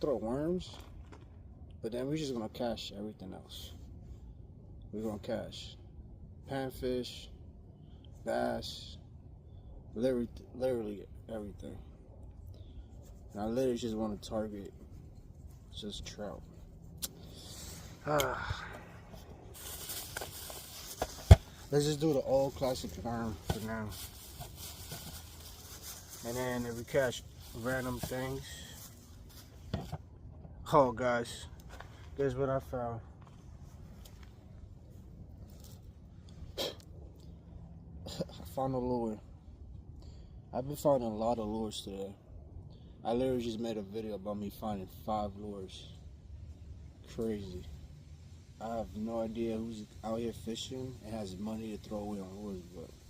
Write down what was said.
throw worms, but then we're just gonna catch everything else. We're gonna catch panfish, bass, literally everything. And I literally just want to target just trout. Let's just do the old classic worm for now. And then if we catch random things. Oh, guys, guess what I found? I found a lure. I've been finding a lot of lures today. I literally just made a video about me finding 5 lures. Crazy. I have no idea who's out here fishing and has money to throw away on lures, but